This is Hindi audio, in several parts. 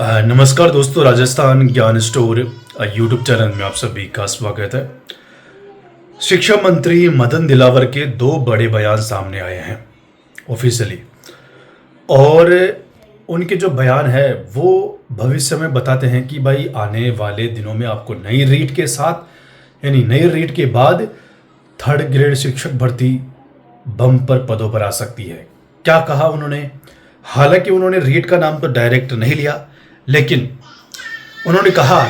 नमस्कार दोस्तों, राजस्थान ज्ञान स्टोर यूट्यूब चैनल में आप सभी का स्वागत है। शिक्षा मंत्री मदन दिलावर के दो बड़े बयान सामने आए हैं ऑफिशियली, और उनके जो बयान है वो भविष्य में बताते हैं कि भाई आने वाले दिनों में आपको नई रीट के साथ यानी नई रीट के बाद थर्ड ग्रेड शिक्षक भर्ती बम्पर पदों पर आ सकती है। क्या कहा उन्होंने? हालांकि उन्होंने रीट का नाम तो डायरेक्ट नहीं लिया, लेकिन उन्होंने कहा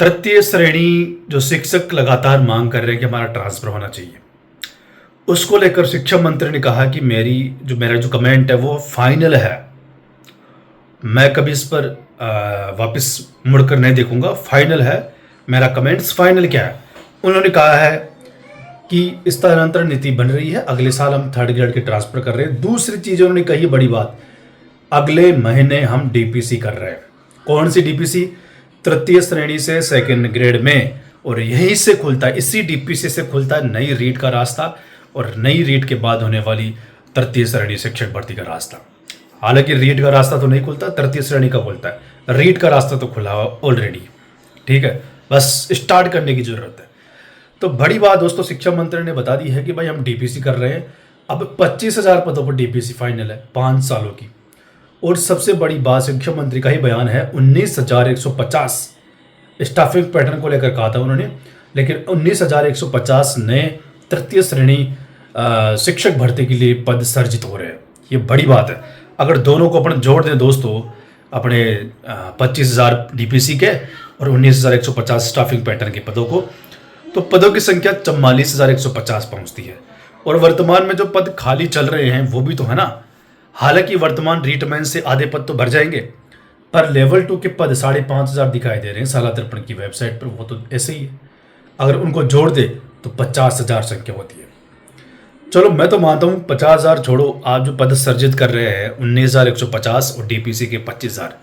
तृतीय श्रेणी जो शिक्षक लगातार मांग कर रहे हैं कि हमारा ट्रांसफर होना चाहिए, उसको लेकर शिक्षा मंत्री ने कहा कि मेरा जो कमेंट है वो फाइनल है, मैं कभी इस पर वापस मुड़कर नहीं देखूंगा। फाइनल है मेरा कमेंट्स। फाइनल क्या है? उन्होंने कहा है कि स्थानांतरण नीति बन रही है, अगले साल हम थर्ड ग्रेड के ट्रांसफर कर रहे हैं। दूसरी चीज उन्होंने कही, बड़ी बात, अगले महीने हम डीपीसी कर रहे हैं। कौन सी डीपीसी? तृतीय श्रेणी से सेकंड ग्रेड में, और यहीं से खुलता है, इसी डीपीसी से खुलता है नई रीट का रास्ता और नई रीट के बाद होने वाली तृतीय श्रेणी शिक्षक भर्ती का रास्ता। हालांकि रीट का रास्ता तो नहीं खुलता, तृतीय श्रेणी का खुलता है। रीट का रास्ता तो खुला हुआ ऑलरेडी, ठीक है, बस स्टार्ट करने की जरूरत है। तो बड़ी बात दोस्तों, शिक्षा मंत्री ने बता दी है कि भाई हम डीपीसी कर रहे हैं। अब 25,000 पदों पर डीपीसी फाइनल है 5 सालों की। और सबसे बड़ी बात, शिक्षा मंत्री का ही बयान है, 19,150 स्टाफिंग पैटर्न को लेकर कहा था उन्होंने, लेकिन 19,150 नए तृतीय श्रेणी शिक्षक भर्ती के लिए पद सर्जित हो रहे हैं। ये बड़ी बात है। अगर दोनों को अपन जोड़ दें दोस्तों, अपने 25,000 डीपीसी के और 19,150 स्टाफिंग पैटर्न के पदों को, तो पदों की संख्या 44,150 पहुंचती है। और वर्तमान में जो पद खाली चल रहे हैं वो भी तो है ना। हालांकि वर्तमान रीटमैन से आधे पद तो भर जाएंगे, पर लेवल 2 के पद 5,500 दिखाई दे रहे हैं साला दर्पण की वेबसाइट पर, वो तो ऐसे ही है। अगर उनको जोड़ दे तो 50,000 संख्या होती है। चलो मैं तो मानता हूँ 50,000 छोड़ो, आप जो पद सर्जित कर रहे हैं 19,150 और डीपीसी के 25,000,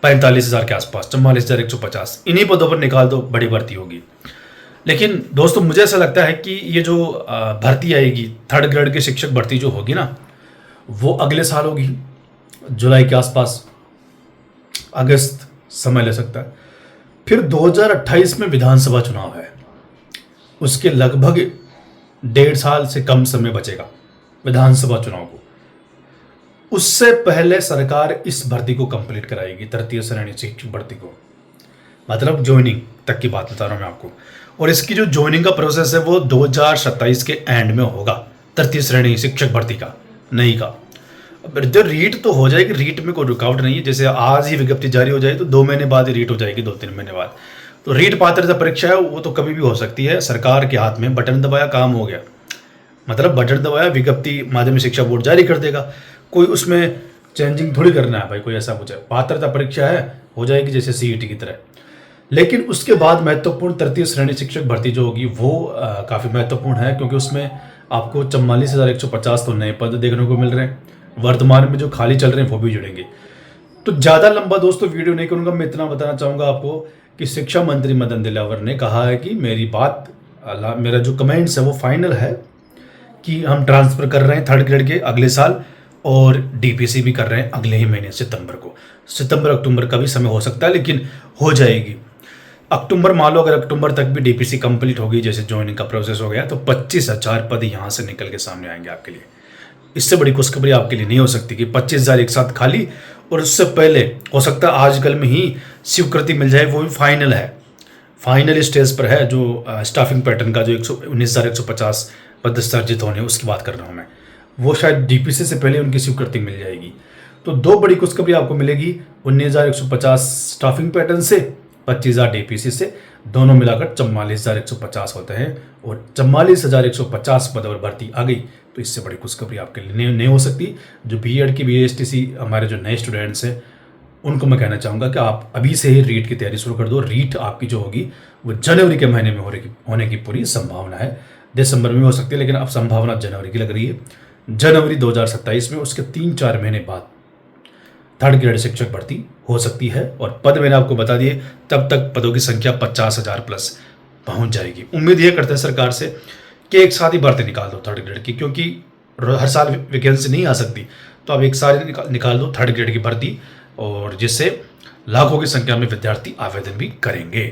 45,000 के आसपास, 44,150, इन्हीं पदों पर निकाल दो, बड़ी भर्ती होगी। लेकिन दोस्तों मुझे ऐसा लगता है कि ये जो भर्ती आएगी थर्ड ग्रेड की शिक्षक भर्ती जो होगी ना, वो अगले साल होगी, जुलाई के आसपास, अगस्त समय ले सकता है। फिर 2028 में विधानसभा चुनाव है, उसके लगभग 1.5 साल से कम समय बचेगा विधानसभा चुनाव को। उससे पहले सरकार इस भर्ती को कंप्लीट कराएगी, तृतीय श्रेणी शिक्षक भर्ती को, मतलब ज्वाइनिंग तक की बात बता रहा हूं मैं आपको। और इसकी जो ज्वाइनिंग का प्रोसेस है वो 2027 के एंड में होगा, तृतीय श्रेणी शिक्षक भर्ती का नई का। जो रीट तो हो जाएगी, रीट में कोई रुकावट नहीं है। जैसे आज ही विज्ञप्ति जारी हो जाए तो 2 महीने बाद ही रीट हो जाएगी, 2-3 महीने बाद। तो रीट पात्रता परीक्षा है वो तो कभी भी हो सकती है। सरकार के हाथ में बटन दबाया, काम हो गया, मतलब बटन दबाया, विज्ञप्ति माध्यमिक शिक्षा बोर्ड जारी कर देगा। कोई उसमें चेंजिंग थोड़ी करना है भाई, कोई ऐसा कुछ है। पात्रता परीक्षा है, हो जाएगी जैसे सीईटी की तरह। लेकिन उसके बाद महत्वपूर्ण तृतीय श्रेणी शिक्षक भर्ती जो होगी वो काफ़ी महत्वपूर्ण है, क्योंकि उसमें आपको 44,150 तो नए पद देखने को मिल रहे हैं। वर्तमान में जो खाली चल रहे हैं वो भी जुड़ेंगे। तो ज़्यादा लंबा दोस्तों वीडियो नहीं करूँगा, मैं इतना बताना चाहूँगा आपको कि शिक्षा मंत्री मदन दिलावर ने कहा है कि मेरा जो कमेंट्स है वो फाइनल है कि हम ट्रांसफ़र कर रहे हैं थर्ड ग्रेड के अगले साल, और डीपीसी भी कर रहे हैं अगले ही महीने सितंबर को। सितंबर अक्टूबर का भी समय हो सकता है, लेकिन हो जाएगी अक्टूबर। मान लो अगर अक्टूबर तक भी डीपीसी कंप्लीट होगी, जैसे ज्वाइनिंग का प्रोसेस हो गया, तो 25,000 पद यहाँ से निकल के सामने आएंगे आपके लिए। इससे बड़ी खुशखबरी आपके लिए नहीं हो सकती कि 25,000 एक साथ खाली, और उससे पहले हो सकता है आजकल में ही स्वीकृति मिल जाए, वो भी फाइनल है, फाइनल स्टेज पर है। जो स्टाफिंग पैटर्न का जो 19,150 पद सर्जित होने, उसकी बात कर रहा हूँ मैं, वो शायद डीपीसी से पहले उनकी स्वीकृति मिल जाएगी। तो 2 बड़ी खुशखबरी आपको मिलेगी, 19,150 स्टाफिंग पैटर्न से, 25,000 डीपीसी से, दोनों मिलाकर 44,150 होते हैं। और 44,150 पद और भर्ती आ गई तो इससे बड़ी खुशखबरी आपके लिए नहीं हो सकती। जो बीएड की बीएसटीसी हमारे जो नए स्टूडेंट्स हैं उनको मैं कहना चाहूँगा कि आप अभी से ही रीट की तैयारी शुरू कर दो। रीट आपकी जो होगी वो जनवरी के महीने में होने की पूरी संभावना है। दिसंबर में हो सकती है, लेकिन अब संभावना जनवरी की लग रही है, जनवरी 2027 में। उसके 3-4 महीने बाद थर्ड ग्रेड शिक्षक भर्ती हो सकती है, और पद मैंने आपको बता दिए। तब तक पदों की संख्या 50,000 प्लस पहुंच जाएगी। उम्मीद ये करते हैं सरकार से कि एक साथ ही भर्ती निकाल दो थर्ड ग्रेड की, क्योंकि हर साल वैकेंसी नहीं आ सकती। तो आप एक साल निकाल दो थर्ड ग्रेड की भर्ती, और जिससे लाखों की संख्या में विद्यार्थी आवेदन भी करेंगे।